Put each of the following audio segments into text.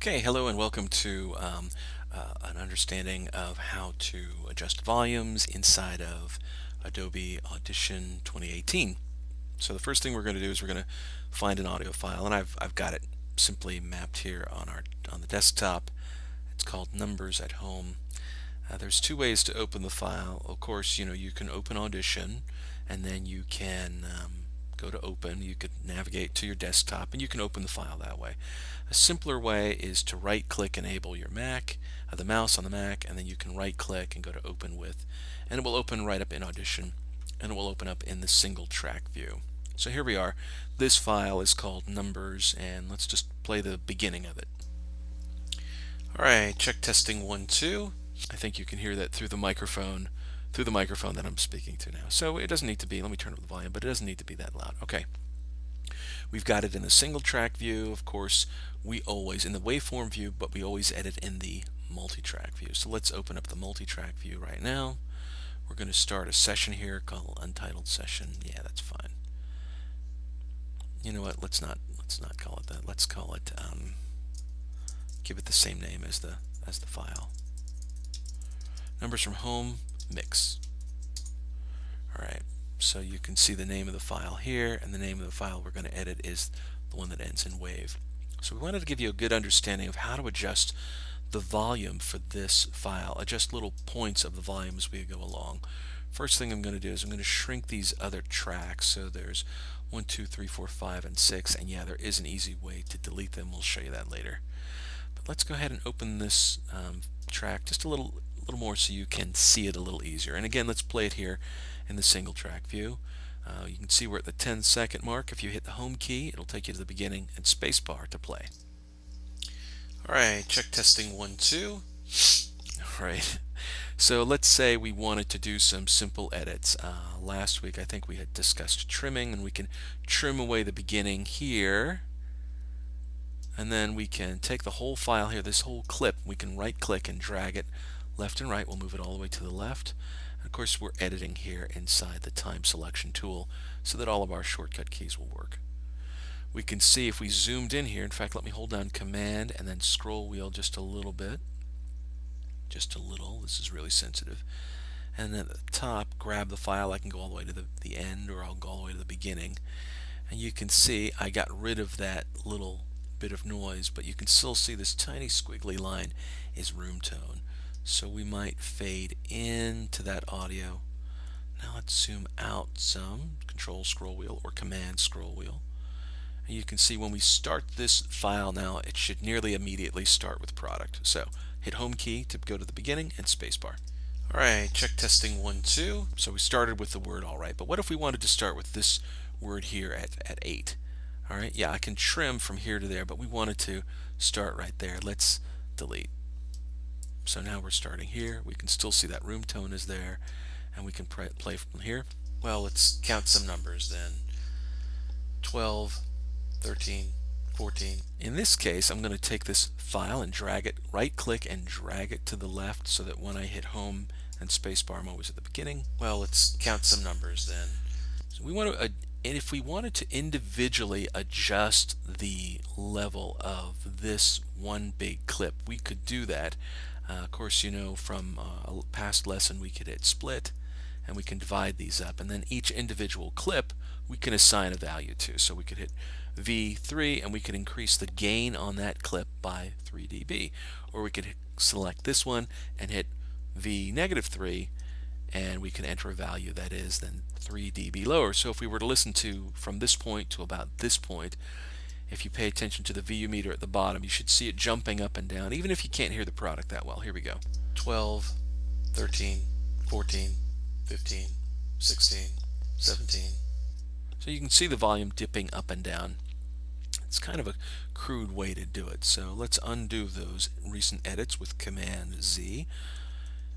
Okay, hello and welcome to an understanding of how to adjust volumes inside of Adobe Audition 2018. So the first thing we're going to do is we're going to find an audio file, and I've got it simply mapped here on the desktop. It's called Numbers at Home. There's two ways to open the file. Of course, you can open Audition, and then you can go to Open. You could navigate to your desktop, and you can open the file that way. A simpler way is to right-click Enable your Mac, the mouse on the Mac, and then you can right-click and go to Open With, and it will open right up in Audition, and it will open up in the single track view. So here we are. This file is called Numbers, and let's just play the beginning of it. Alright, check testing 1, 2. I think you can hear that through the microphone that I'm speaking to now. So it doesn't need to be, let me turn up the volume, but it doesn't need to be that loud. Okay. We've got it in the single track view. Of course, we always, in the waveform view, but we always edit in the multi-track view. So let's open up the multi-track view right now. We're going to start a session here called Untitled Session. Yeah, that's fine. You know what, let's not call it that. Let's call it, give it the same name as the file. Numbers from Home Mix. Alright, so you can see the name of the file here, and the name of the file we're going to edit is the one that ends in wave. So we wanted to give you a good understanding of how to adjust the volume for this file, adjust little points of the volume as we go along. First thing I'm going to do is I'm going to shrink these other tracks. So there's 1, 2, 3, 4, 5, and 6, and yeah, there is an easy way to delete them. We'll show you that later. But let's go ahead and open this track just a little more so you can see it a little easier. And again, let's play it here in the single track view. You can see we're at the 10-second mark. If you hit the home key, it'll take you to the beginning, and spacebar to play. Alright, check testing 1, 2. Alright, so let's say we wanted to do some simple edits. Last week I think we had discussed trimming, and we can trim away the beginning here, and then we can take the whole file here, this whole clip, we can right click and drag it left and right. We'll move it all the way to the left. And of course, we're editing here inside the time selection tool so that all of our shortcut keys will work. We can see if we zoomed in here, in fact, let me hold down Command and then scroll wheel just a little bit. Just a little, this is really sensitive. And then at the top, grab the file. I can go all the way to the end, or I'll go all the way to the beginning. And you can see I got rid of that little bit of noise, but you can still see this tiny squiggly line is room tone. So we might fade into that audio. Now let's zoom out some, Control scroll wheel or Command scroll wheel. And you can see when we start this file now, it should nearly immediately start with product. So hit home key to go to the beginning and spacebar. Alright, check testing 1, 2. So we started with the word alright, but what if we wanted to start with this word here at 8? Alright, yeah, I can trim from here to there, but we wanted to start right there. Let's delete. So now we're starting here. We can still see that room tone is there, and we can play from here. Well, let's count some numbers then. 12, 13, 14. In this case, I'm going to take this file and drag it, right click and drag it to the left so that when I hit home and spacebar, I'm always at the beginning. Well, let's count some numbers then. So we want to, and if we wanted to individually adjust the level of this one big clip, we could do that. Of course, you know from a past lesson we could hit split, and we can divide these up, and then each individual clip we can assign a value to. So we could hit V3 and we could increase the gain on that clip by 3 dB, or we could select this one and hit V-3 and we can enter a value that is then 3 dB lower. So if we were to listen to from this point to about this point, if you pay attention to the VU meter at the bottom, you should see it jumping up and down, even if you can't hear the product that well. Here we go. 12, 13, 14, 15, 16, 17. So you can see the volume dipping up and down. It's kind of a crude way to do it. So let's undo those recent edits with Command Z,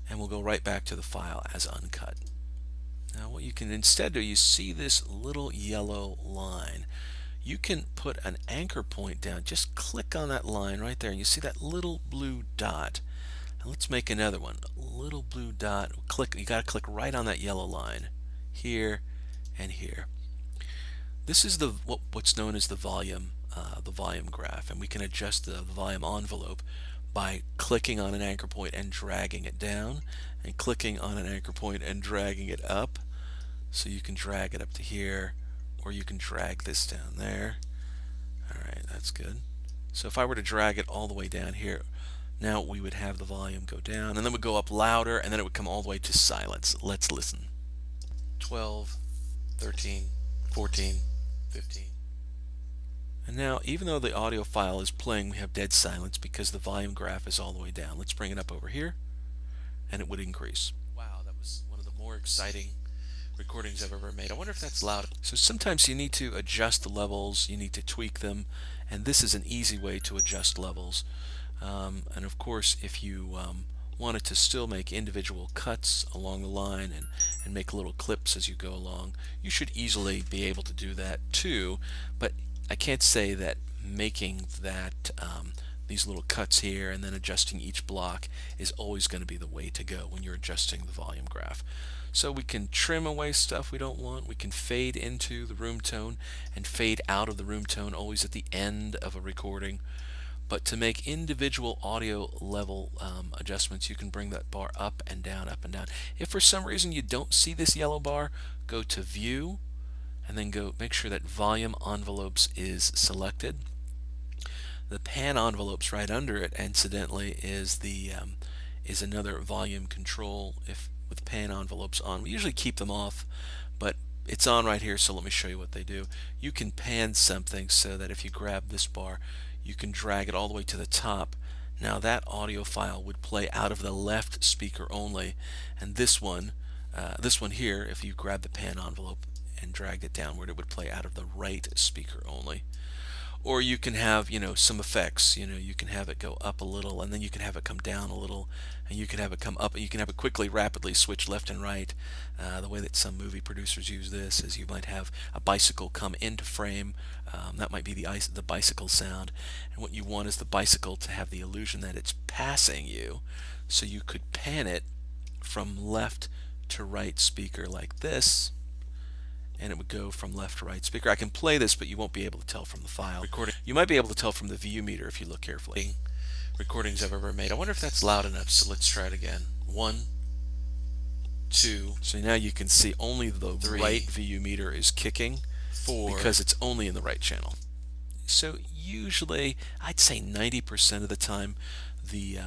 and we'll go right back to the file as uncut. Now what you can instead do, you see this little yellow line. You can put an anchor point down. Just click on that line right there, and you see that little blue dot. Now let's make another one. A little blue dot. Click. You got to click right on that yellow line, here and here. This is what's known as the volume the volume graph, and we can adjust the volume envelope by clicking on an anchor point and dragging it down, and clicking on an anchor point and dragging it up. So you can drag it up to here, or you can drag this down there. Alright, that's good. So if I were to drag it all the way down here, now we would have the volume go down, and then it would go up louder, and then it would come all the way to silence. Let's listen. 12, 13, 14, 15. And now, even though the audio file is playing, we have dead silence because the volume graph is all the way down. Let's bring it up over here, and it would increase. Wow, that was one of the more exciting recordings I've ever made. I wonder if that's loud. So sometimes you need to adjust the levels, you need to tweak them, and this is an easy way to adjust levels. And of course, if you wanted to still make individual cuts along the line and make little clips as you go along, you should easily be able to do that too. But I can't say that making that these little cuts here and then adjusting each block is always going to be the way to go when you're adjusting the volume graph. So we can trim away stuff we don't want, we can fade into the room tone and fade out of the room tone always at the end of a recording. But to make individual audio level adjustments, you can bring that bar up and down, up and down. If for some reason you don't see this yellow bar, go to View, and then go make sure that Volume Envelopes is selected. The pan envelopes right under it, incidentally, is another volume control. If with pan envelopes on, we usually keep them off, but it's on right here, so let me show you what they do. You can pan something so that if you grab this bar, you can drag it all the way to the top. Now that audio file would play out of the left speaker only, and this one here, if you grab the pan envelope and dragged it downward, it would play out of the right speaker only. Or you can have, some effects. You can have it go up a little, and then you can have it come down a little, and you can have it come up, and you can have it quickly, rapidly switch left and right. The way that some movie producers use this is you might have a bicycle come into frame. That might be the bicycle sound, and what you want is the bicycle to have the illusion that it's passing you. So you could pan it from left to right speaker like this, and it would go from left to right speaker. I can play this, but you won't be able to tell from the file. You might be able to tell from the view meter if you look carefully. Recordings I've ever made. I wonder if that's loud enough, so let's try it again. 1, 2. So now you can see only the 3, right view meter is kicking 4, because it's only in the right channel. So usually, I'd say 90% of the time, the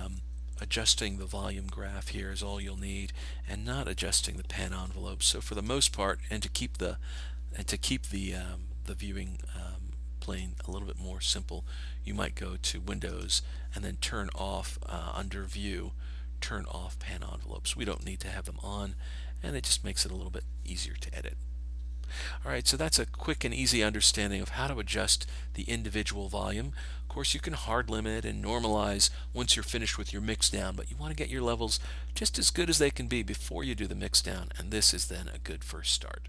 adjusting the volume graph here is all you'll need, and not adjusting the pan envelope. So for the most part, and to keep the viewing plane a little bit more simple, you might go to Windows and then turn off under View, turn off pan envelopes. We don't need to have them on, and it just makes it a little bit easier to edit. Alright, so that's a quick and easy understanding of how to adjust the individual volume. Of course, you can hard limit and normalize once you're finished with your mix down, but you want to get your levels just as good as they can be before you do the mix down, and this is then a good first start.